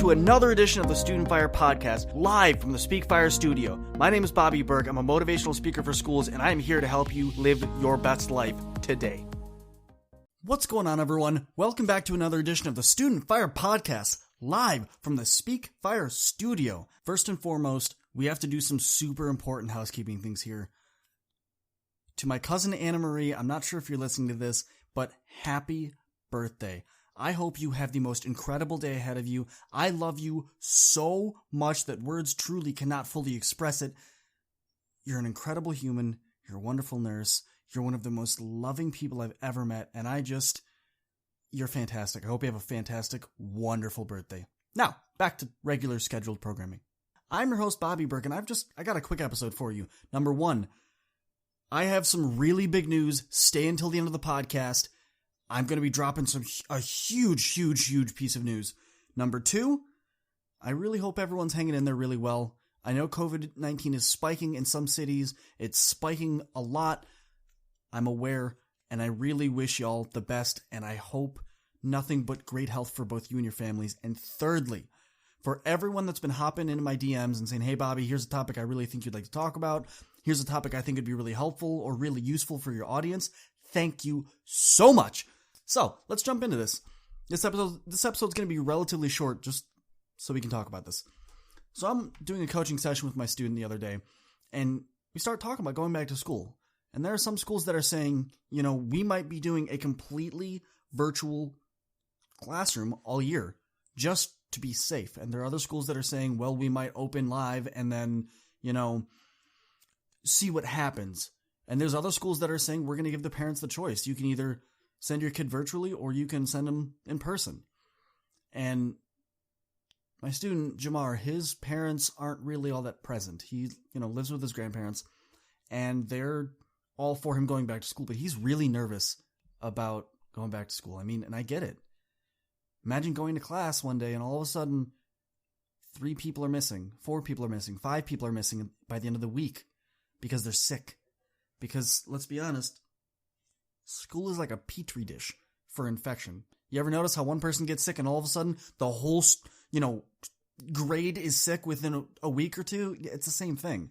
to another edition of the Student Fire Podcast, live from the Speak Fire studio. My name is Bobby Burke. I'm a motivational speaker for schools, and I am here to help you live your best life today. What's going on, everyone? Welcome back to another edition of the Student Fire Podcast, live from the Speak Fire studio. First and foremost, we have to do some super important housekeeping things here. To my cousin Anna Marie, I'm not sure if you're listening to this, but happy birthday. I hope you have the most incredible day ahead of you. I love you so much that words truly cannot fully express it. You're an incredible human. You're a wonderful nurse. You're one of the most loving people I've ever met, and you're fantastic. I hope you have a fantastic, wonderful birthday. Now, back to regular scheduled programming. I'm your host, Bobby Burke, and I got a quick episode for you. Number one, I have some really big news. Stay until the end of the podcast. I'm going to be dropping a huge piece of news. Number two, I really hope everyone's hanging in there really well. I know COVID-19 is spiking in some cities. It's spiking a lot. I'm aware, and I really wish y'all the best, and I hope nothing but great health for both you and your families. And thirdly, for everyone that's been hopping into my DMs and saying, hey, Bobby, here's a topic I really think you'd like to talk about. Here's a topic I think would be really helpful or really useful for your audience. Thank you so much. So let's jump into this. This episode's going to be relatively short, just so we can talk about this. So I'm doing a coaching session with my student the other day, and we start talking about going back to school. And there are some schools that are saying, we might be doing a completely virtual classroom all year just to be safe. And there are other schools that are saying, well, we might open live and then, see what happens. And there's other schools that are saying we're going to give the parents the choice. You can either send your kid virtually or you can send them in person. And my student, Jamar, his parents aren't really all that present. He, lives with his grandparents, and they're all for him going back to school, but he's really nervous about going back to school. I mean, and I get it. Imagine going to class one day and all of a sudden 3 people are missing, 4 people are missing, 5 people are missing by the end of the week because they're sick. Because let's be honest, school is like a petri dish for infection. You ever notice how one person gets sick and all of a sudden the whole, grade is sick within a week or two? It's the same thing.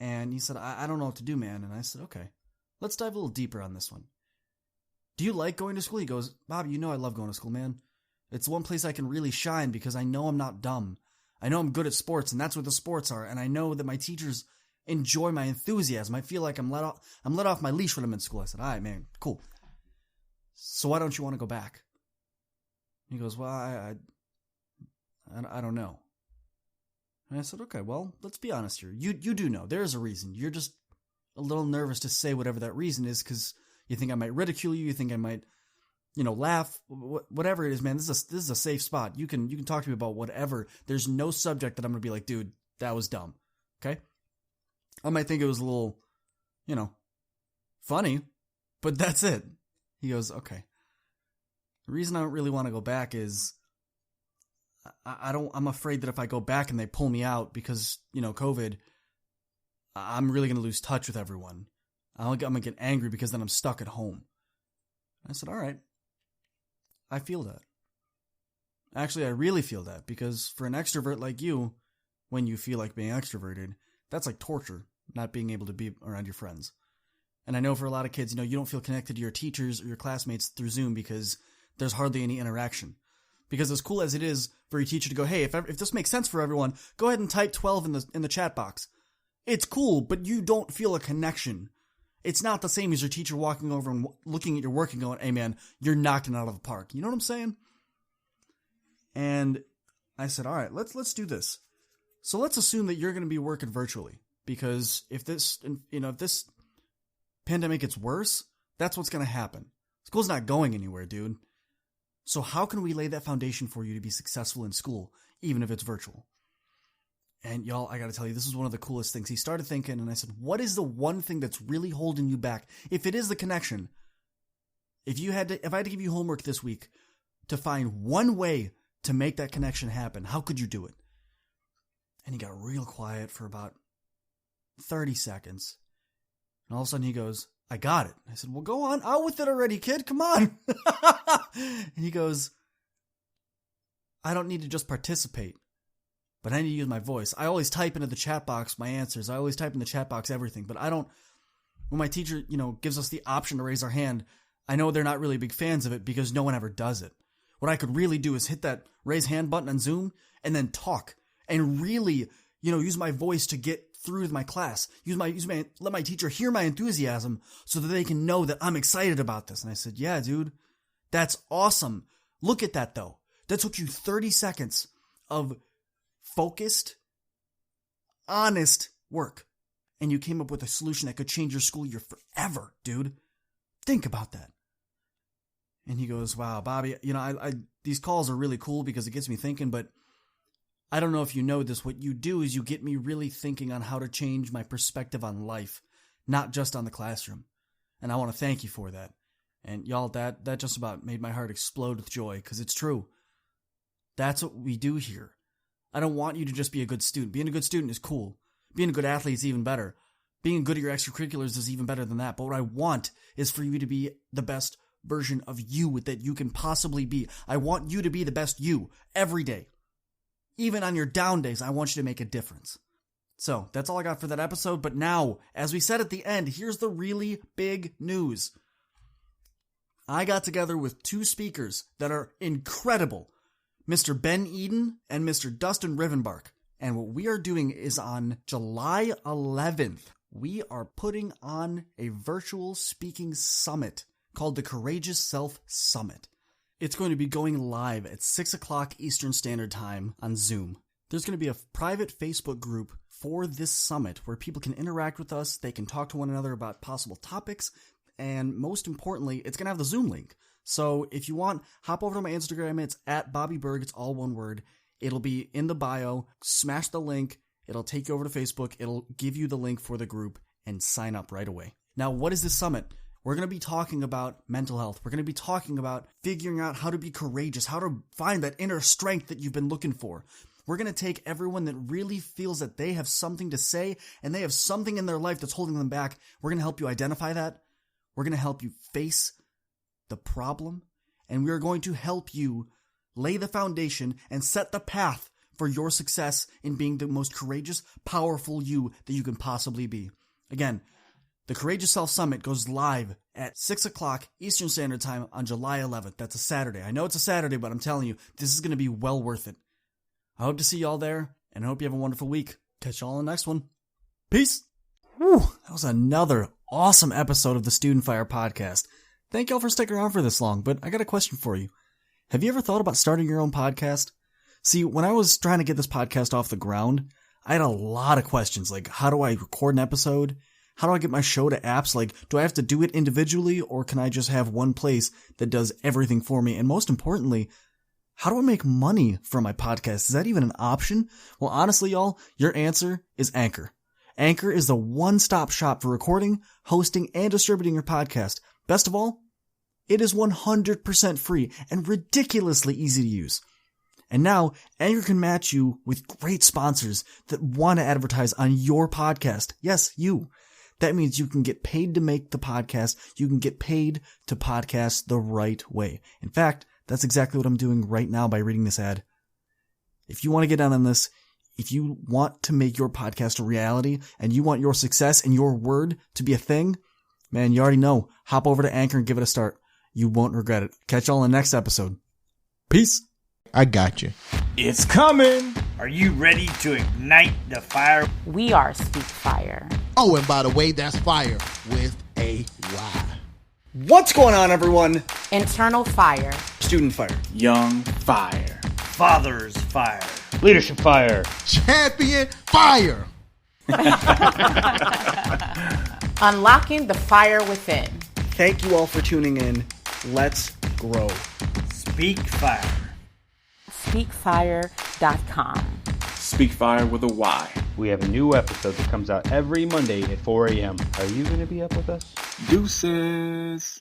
And he said, I don't know what to do, man. And I said, okay, let's dive a little deeper on this one. Do you like going to school? He goes, Bob, I love going to school, man. It's one place I can really shine because I know I'm not dumb. I know I'm good at sports, and that's what the sports are. And I know that my teachers enjoy my enthusiasm. I feel like I'm let off my leash when I'm in school. I said, all right, man, cool. So why don't you want to go back? He goes, well, I don't know. And I said, okay, well, let's be honest here. You do know. There's a reason. You're just a little nervous to say whatever that reason is because you think I might ridicule you. You think I might, laugh. Whatever it is, man, this is a safe spot. You can talk to me about whatever. There's no subject that I'm going to be like, dude, that was dumb. Okay? I might think it was a little, funny, but that's it. He goes, okay. The reason I don't really want to go back is I'm afraid that if I go back and they pull me out because, COVID, I'm really going to lose touch with everyone. I'm going to get angry because then I'm stuck at home. I said, all right. I feel that. Actually, I really feel that because for an extrovert like you, when you feel like being extroverted, that's like torture, not being able to be around your friends. And I know for a lot of kids, you don't feel connected to your teachers or your classmates through Zoom because there's hardly any interaction. Because as cool as it is for your teacher to go, hey, if this makes sense for everyone, go ahead and type 12 in the chat box. It's cool, but you don't feel a connection. It's not the same as your teacher walking over and looking at your work and going, hey man, you're knocking it out of the park. You know what I'm saying? And I said, all right, let's do this. So let's assume that you're going to be working virtually because if this pandemic gets worse, that's what's going to happen. School's not going anywhere, dude. So how can we lay that foundation for you to be successful in school, even if it's virtual? And y'all, I got to tell you, this is one of the coolest things. He started thinking, and I said, what is the one thing that's really holding you back? If it is the connection, if I had to give you homework this week to find one way to make that connection happen, how could you do it? And he got real quiet for about 30 seconds. And all of a sudden he goes, I got it. I said, well, go on out with it already, kid. Come on. And he goes, I don't need to just participate, but I need to use my voice. I always type into the chat box my answers. I always type in the chat box everything, but I don't, when my teacher, gives us the option to raise our hand, I know they're not really big fans of it because no one ever does it. What I could really do is hit that raise hand button on Zoom and then talk and really, use my voice to get through with my class. Let my teacher hear my enthusiasm so that they can know that I'm excited about this. And I said, yeah, dude, that's awesome. Look at that though. That took you 30 seconds of focused, honest work. And you came up with a solution that could change your school year forever, dude. Think about that. And he goes, wow, Bobby, these calls are really cool because it gets me thinking, but I don't know if you know this. What you do is you get me really thinking on how to change my perspective on life, not just on the classroom. And I want to thank you for that. And y'all, that just about made my heart explode with joy because it's true. That's what we do here. I don't want you to just be a good student. Being a good student is cool. Being a good athlete is even better. Being good at your extracurriculars is even better than that. But what I want is for you to be the best version of you that you can possibly be. I want you to be the best you every day. Even on your down days, I want you to make a difference. So that's all I got for that episode. But now, as we said at the end, here's the really big news. I got together with two speakers that are incredible, Mr. Ben Eden and Mr. Dustin Rivenbark. And what we are doing is on July 11th, we are putting on a virtual speaking summit called the Courageous Self Summit. It's going to be going live at 6 o'clock Eastern Standard Time on Zoom. There's going to be a private Facebook group for this summit where people can interact with us, they can talk to one another about possible topics, and most importantly, it's going to have the Zoom link. So if you want, hop over to my Instagram, it's at Bobby Berg, it's all one word. It'll be in the bio, smash the link, it'll take you over to Facebook, it'll give you the link for the group, and sign up right away. Now, what is this summit? We're going to be talking about mental health. We're going to be talking about figuring out how to be courageous, how to find that inner strength that you've been looking for. We're going to take everyone that really feels that they have something to say and they have something in their life that's holding them back. We're going to help you identify that. We're going to help you face the problem, and we're going to help you lay the foundation and set the path for your success in being the most courageous, powerful you that you can possibly be. Again, the Courageous Self Summit goes live at 6 o'clock Eastern Standard Time on July 11th. That's a Saturday. I know it's a Saturday, but I'm telling you, this is going to be well worth it. I hope to see y'all there, and I hope you have a wonderful week. Catch y'all on the next one. Peace! Whew, that was another awesome episode of the Student Fire podcast. Thank y'all for sticking around for this long, but I got a question for you. Have you ever thought about starting your own podcast? See, when I was trying to get this podcast off the ground, I had a lot of questions, like how do I record an episode? How do I get my show to apps? Like, do I have to do it individually, or can I just have one place that does everything for me? And most importantly, how do I make money from my podcast? Is that even an option? Well, honestly, y'all, your answer is Anchor. Anchor is the one-stop shop for recording, hosting, and distributing your podcast. Best of all, it is 100% free and ridiculously easy to use. And now, Anchor can match you with great sponsors that want to advertise on your podcast. Yes, you. That means you can get paid to make the podcast. You can get paid to podcast the right way. In fact, that's exactly what I'm doing right now by reading this ad. If you want to get down on this, if you want to make your podcast a reality and you want your success and your word to be a thing, man, you already know. Hop over to Anchor and give it a start. You won't regret it. Catch y'all in the next episode. Peace. I got you. It's coming. Are you ready to ignite the fire? We are Speak Fire. Oh, and by the way, that's fire with a Y. What's going on, everyone? Internal fire. Student fire. Young fire. Father's fire. Leadership fire. Champion fire. Unlocking the fire within. Thank you all for tuning in. Let's grow. Speak fire. Speakfire.com. Speak Fire with a Y. We have a new episode that comes out every Monday at 4 a.m. Are you going to be up with us? Deuces.